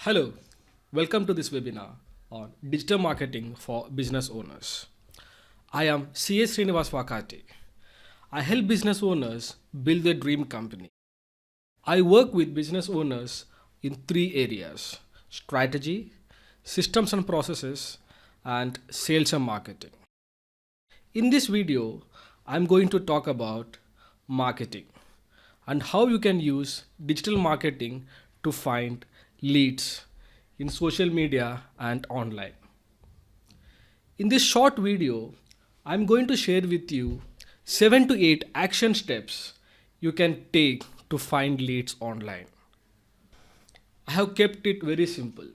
Hello, welcome to this webinar on digital marketing for business owners. I am C.S. Srinivas Vakati. I help business owners build their dream company. I work with business owners in three areas: strategy, systems and processes, and sales and marketing. In this video, I'm going to talk about marketing and how you can use digital marketing to find leads in social media and online. In this short video, I'm going to share with you 7 to 8 action steps you can take to find leads online. I have kept it very simple.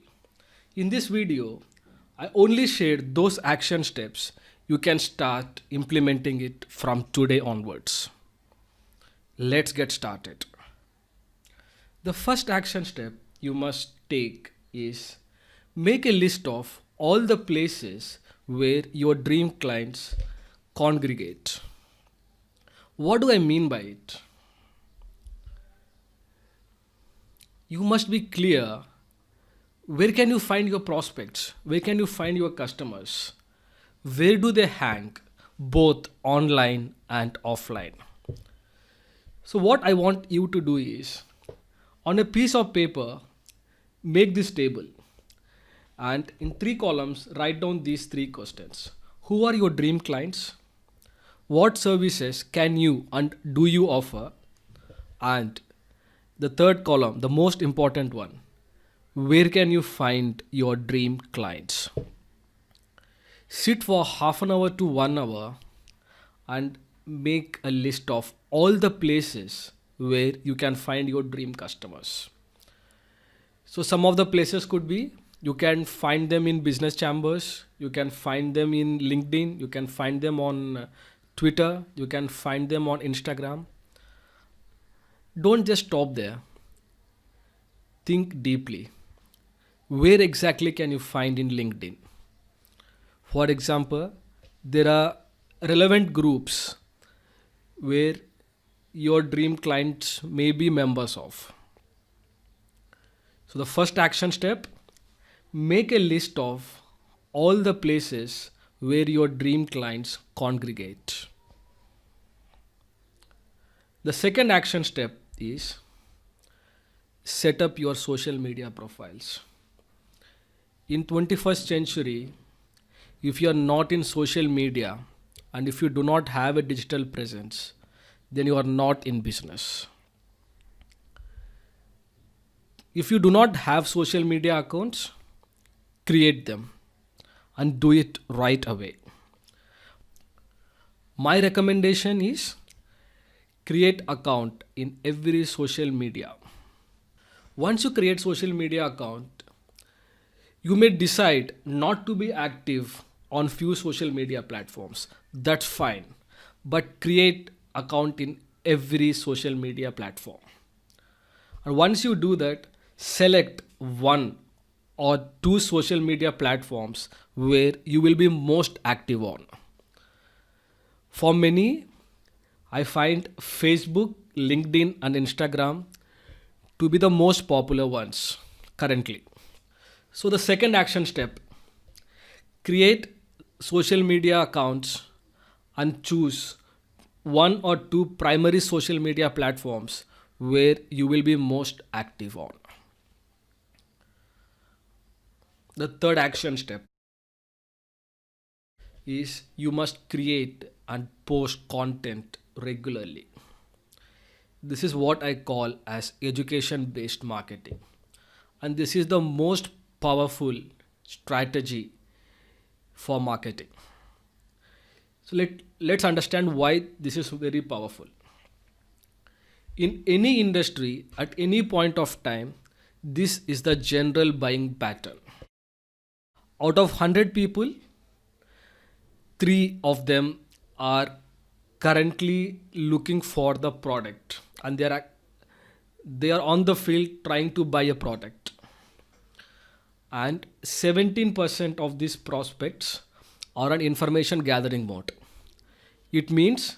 In this video, I only shared those action steps you can start implementing it from today onwards. Let's get started. The first action step you must take is make a list of all the places where your dream clients congregate. What do I mean by it? You must be clear where can you find your prospects? Where can you find your customers? Where do they hang, both online and offline? So, what I want you to do is on a piece of paper, make this table and in three columns, write down these three questions. Who are your dream clients? What services can you and do you offer? And the third column, the most important one, where can you find your dream clients? Sit for half an hour to 1 hour and make a list of all the places where you can find your dream customers. So some of the places could be you can find them in business chambers, you can find them in LinkedIn, you can find them on Twitter, you can find them on Instagram. Don't just stop there. Think deeply. Where exactly can you find in LinkedIn? For example, there are relevant groups where your dream clients may be members of. So, the first action step, make a list of all the places where your dream clients congregate. The second action step is set up your social media profiles. In 21st century, if you are not in social media and if you do not have a digital presence, then you are not in business. If you do not have social media accounts, create them and do it right away. My recommendation is create account in every social media. Once you create social media account, you may decide not to be active on few social media platforms. That's fine. But create account in every social media platform. And once you do that, select one or two social media platforms where you will be most active on. For many, I find Facebook, LinkedIn, and Instagram to be the most popular ones currently. So, the second action step, create social media accounts and choose one or two primary social media platforms where you will be most active on. The third action step is you must create and post content regularly. This is what I call as education based marketing. And this is the most powerful strategy for marketing. So let's understand why this is very powerful. In any industry, at any point of time, this is the general buying pattern. Out of 100 people, 3 of them are currently looking for the product and they are on the field trying to buy a product. And 17% of these prospects are on information gathering mode. It means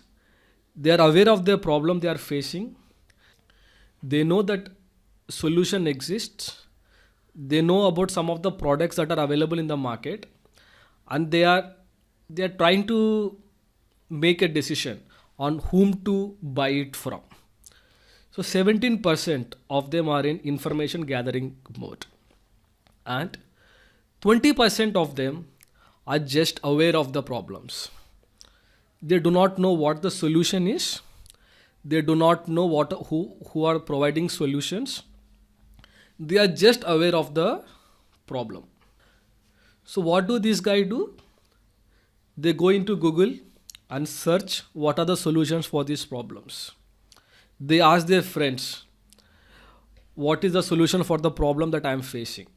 they are aware of the problem they are facing. They know that solution exists. They know about some of the products that are available in the market, and they are trying to make a decision on whom to buy it from. So 17% of them are in information gathering mode, and 20% of them are just aware of the problems. They do not know what the solution is. They do not know who are providing solutions. They are just aware of the problem. So what do these guys do? They go into Google and search what are the solutions for these problems. They ask their friends, what is the solution for the problem that I am facing?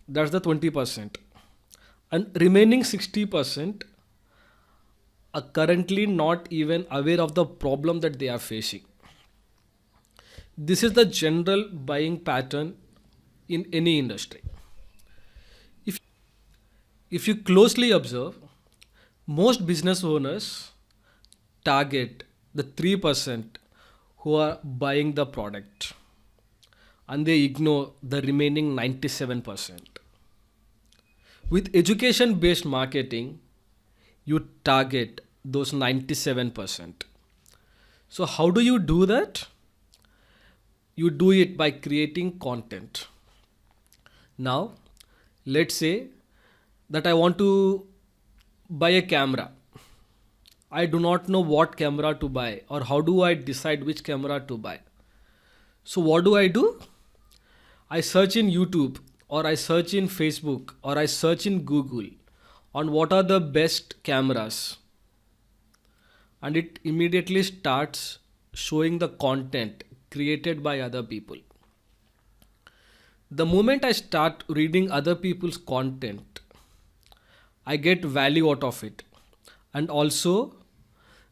That's the 20%. And remaining 60% are currently not even aware of the problem that they are facing. This is the general buying pattern in any industry. If, if you closely observe, most business owners target the 3% who are buying the product, and they ignore the remaining 97%. With education based marketing, you target those 97%. So, how do you do that? You do it by creating content. Now, let's say that I want to buy a camera. I do not know what camera to buy, or how do I decide which camera to buy. So, what do? I search in YouTube, or I search in Facebook, or I search in Google on what are the best cameras, and it immediately starts showing the content created by other people. The moment I start reading other people's content, I get value out of it. And also,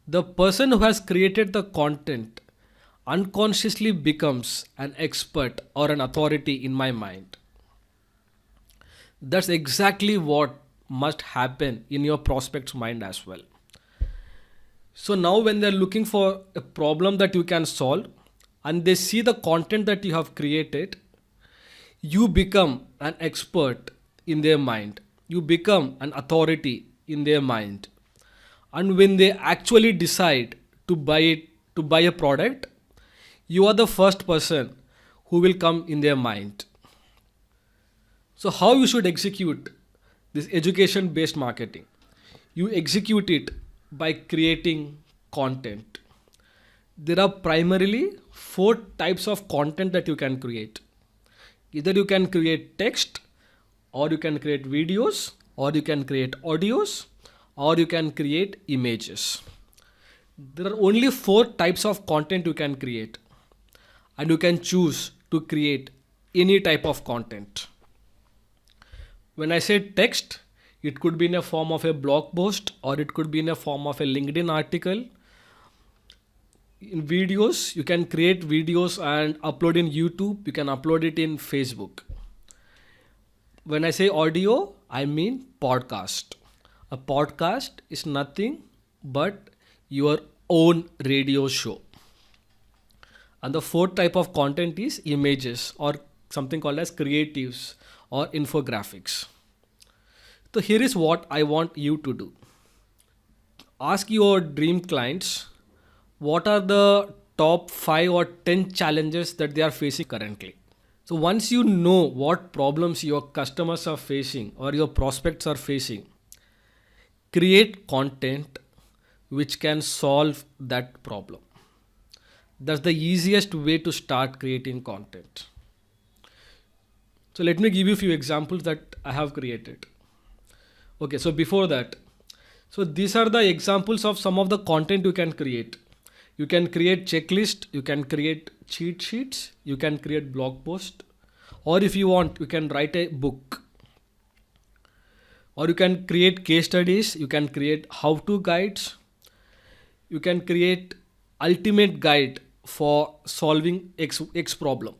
the person who has created the content unconsciously becomes an expert or an authority in my mind. That's exactly what must happen in your prospect's mind as well. So now, when they're looking for a problem that you can solve and they see the content that you have created, you become an expert in their mind. You become an authority in their mind. And when they actually decide to buy a product, you are the first person who will come in their mind. So, how you should execute this education based marketing? You execute it by creating content. There are primarily four types of content that you can create. Either you can create text, or you can create videos, or you can create audios, or you can create images. There are only four types of content you can create, and you can choose to create any type of content. When I say text, it could be in a form of a blog post, or it could be in a form of a LinkedIn article. In videos, you can create videos and upload in YouTube, you can upload it in Facebook. When I say audio, I mean podcast. A podcast is nothing but your own radio show. And the fourth type of content is images, or something called as creatives or infographics. So here is what I want you to do. Ask your dream clients what are the top 5 or 10 challenges that they are facing currently. So once you know what problems your customers are facing or your prospects are facing, create content which can solve that problem. That's the easiest way to start creating content. So let me give you a few examples that I have created. Okay, so before that, so these are the examples of some of the content you can create. You can create checklist, you can create cheat sheets, you can create blog post, or if you want, you can write a book. Or you can create case studies, you can create how-to guides, you can create ultimate guide for solving X problem.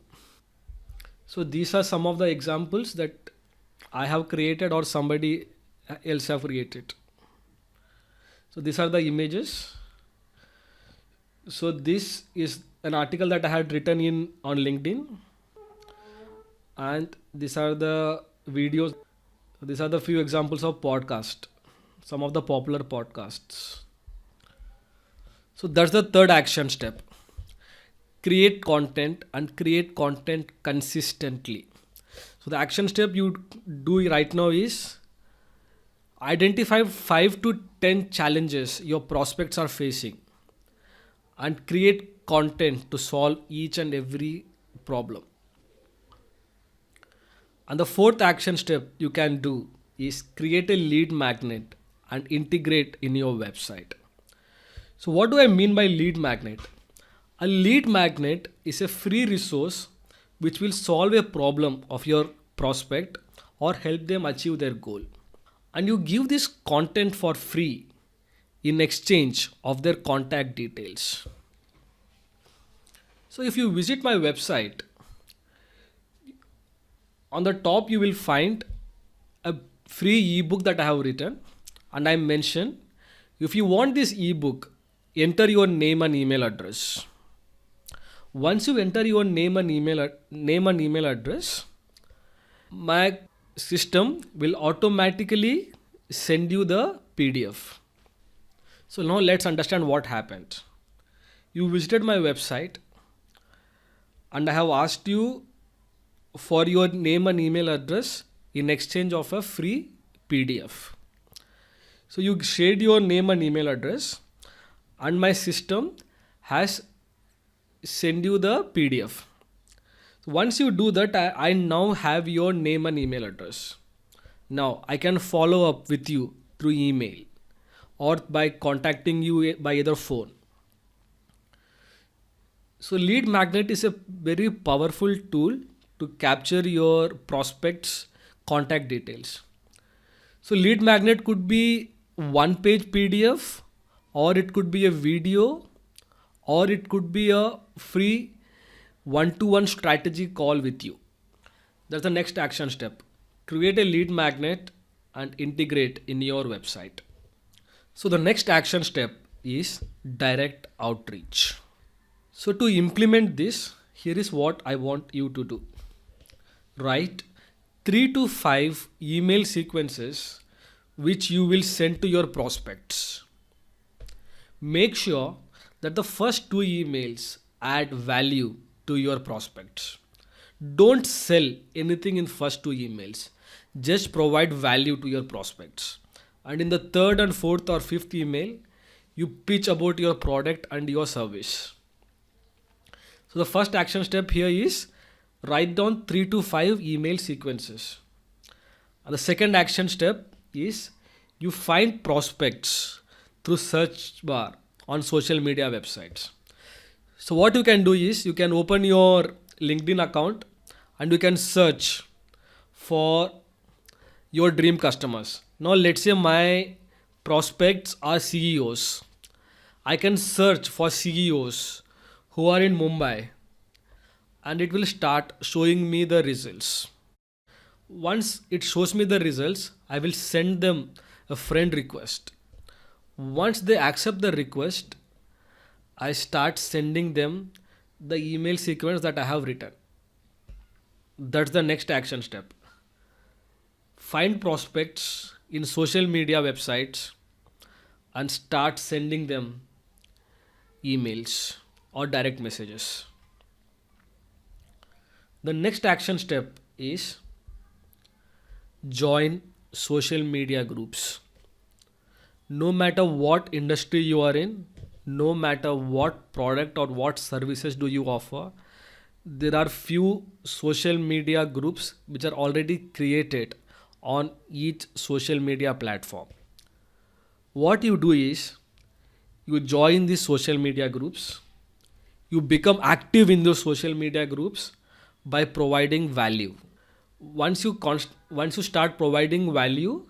So these are some of the examples that I have created or somebody else have created. So these are the images. So this is an article that I had written in on LinkedIn. And these are the videos. These are the few examples of podcast, some of the popular podcasts. So that's the third action step. Create content and create content consistently. So the action step you do right now is identify 5 to 10 challenges your prospects are facing and create content to solve each and every problem. And the fourth action step you can do is create a lead magnet and integrate in your website. So, what do I mean by lead magnet? A lead magnet is a free resource which will solve a problem of your prospect or help them achieve their goal. And you give this content for free in exchange of their contact details. So, if you visit my website, on the top you will find a free ebook that I have written, and I mention if you want this ebook, enter your name and email address. Once you enter your name and email address, my system will automatically send you the PDF. So now let's understand what happened. You visited my website and I have asked you for your name and email address in exchange of a free PDF. So you shared your name and email address and my system has send you the PDF. So once you do that, I now have your name and email address. Now I can follow up with you through email or by contacting you by either phone. So lead magnet is a very powerful tool to capture your prospects contact details. So lead magnet could be one page PDF or it could be a video or it could be a free one-to-one strategy call with you. That's the next action step. Create a lead magnet and integrate in your website. So the next action step is direct outreach. So to implement this, here is what I want you to do. Write 3 to 5 email sequences which you will send to your prospects. Make sure that the first 2 emails add value to your prospects. Don't sell anything in first 2 emails. Just provide value to your prospects. And in the third and fourth or fifth email, you pitch about your product and your service. So the first action step here is write down 3 to 5 email sequences. And the second action step is you find prospects through search bar on social media websites. So what you can do is you can open your LinkedIn account and you can search for your dream customers. Now let's say my prospects are CEOs. I can search for CEOs who are in Mumbai and it will start showing me the results. Once it shows me the results, I will send them a friend request. Once they accept the request, I start sending them the email sequence that I have written. That's the next action step. Find prospects in social media websites and start sending them emails or direct messages. The next action step is join social media groups. No matter what industry you are in, no matter what product or what services do you offer, there are few social media groups which are already created on each social media platform. What you do is you join these social media groups, you become active in those social media groups by providing value. Once you start providing value,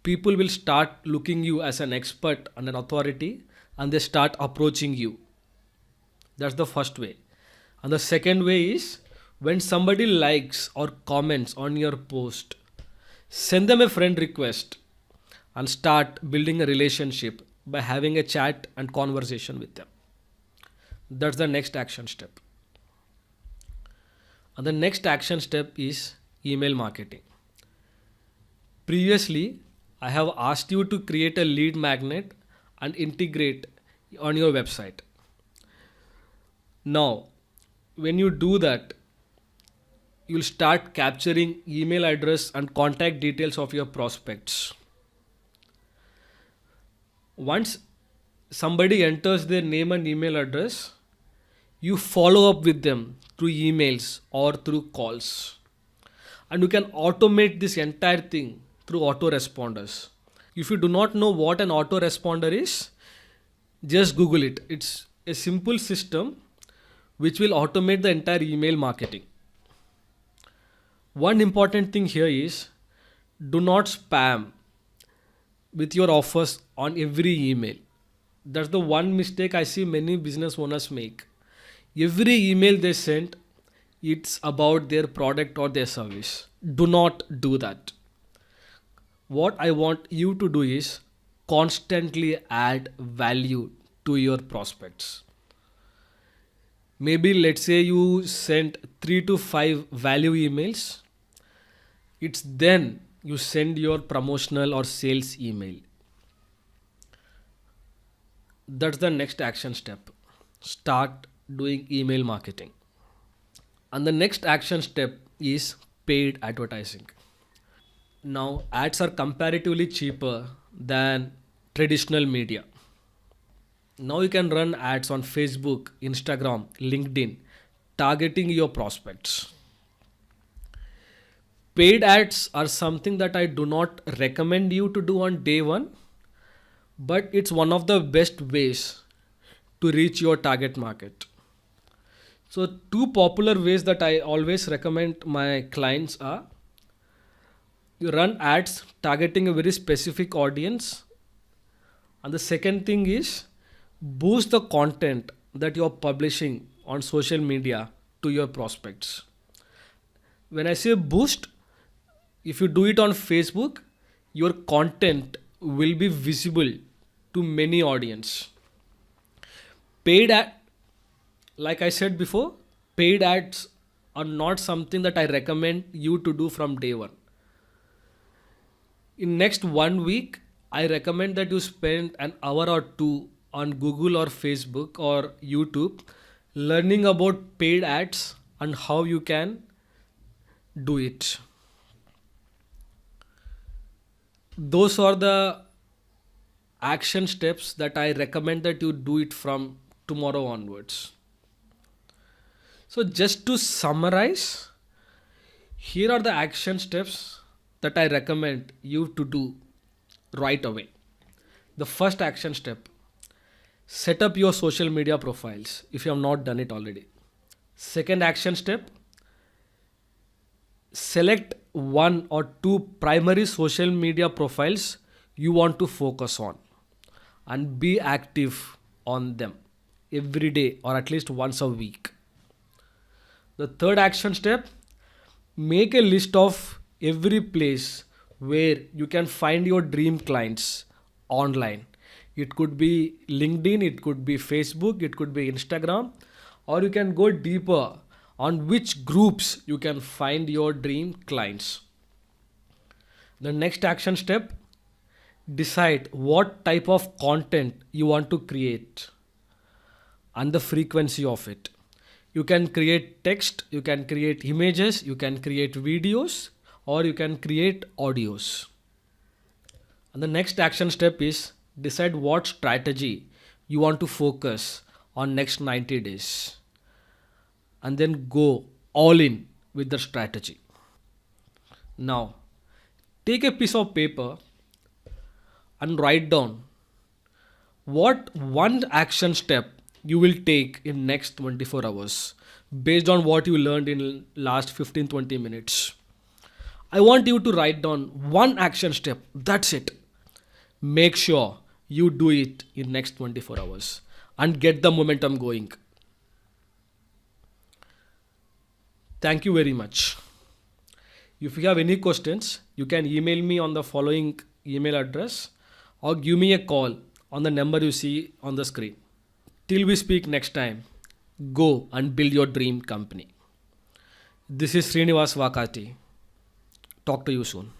people will start looking you as an expert and an authority and they start approaching you. That's the first way. And the second way is when somebody likes or comments on your post, send them a friend request and start building a relationship by having a chat and conversation with them. That's the next action step. And the next action step is email marketing. Previously, I have asked you to create a lead magnet and integrate on your website. Now, when you do that, you'll start capturing email address and contact details of your prospects. Once somebody enters their name and email address, you follow up with them through emails or through calls. And you can automate this entire thing through autoresponders. If you do not know what an autoresponder is, just Google it. It's a simple system which will automate the entire email marketing. One important thing here is do not spam with your offers on every email. That's the one mistake I see many business owners make. Every email they send, it's about their product or their service. Do not do that. What I want you to do is constantly add value to your prospects. Maybe let's say you sent 3 to 5 value emails. It's then you send your promotional or sales email. That's the next action step. Start doing email marketing. And the next action step is paid advertising. Now, ads are comparatively cheaper than traditional media. Now you can run ads on Facebook, Instagram, LinkedIn, targeting your prospects. Paid ads are something that I do not recommend you to do on day one, but it's one of the best ways to reach your target market. So, two popular ways that I always recommend my clients are you run ads targeting a very specific audience, and the second thing is boost the content that you're publishing on social media to your prospects. When I say boost, if you do it on Facebook, your content will be visible to many audience. Paid ad, like I said before, paid ads are not something that I recommend you to do from day one. In next 1 week, I recommend that you spend an hour or two on Google or Facebook or YouTube learning about paid ads and how you can do it. Those are the action steps that I recommend that you do it from tomorrow onwards. So, just to summarize, here are the action steps that I recommend you to do right away. The first action step, set up your social media profiles if you have not done it already. Second action step, select one or two primary social media profiles you want to focus on and be active on them every day or at least once a week. The third action step, make a list of every place where you can find your dream clients online. It could be LinkedIn, it could be Facebook, it could be Instagram, or you can go deeper on which groups you can find your dream clients. The next action step, decide what type of content you want to create and the frequency of it. You can create text, you can create images, you can create videos, or you can create audios. And the next action step is decide what strategy you want to focus on next 90 days and then go all in with the strategy. Now, take a piece of paper and write down what one action step you will take in next 24 hours based on what you learned in last 15-20 minutes. I want you to write down one action step. That's it. Make sure you do it in next 24 hours and get the momentum going. Thank you very much. If you have any questions, you can email me on the following email address or give me a call on the number you see on the screen. Till we speak next time, go and build your dream company. This is Srinivas Vakati. Talk to you soon.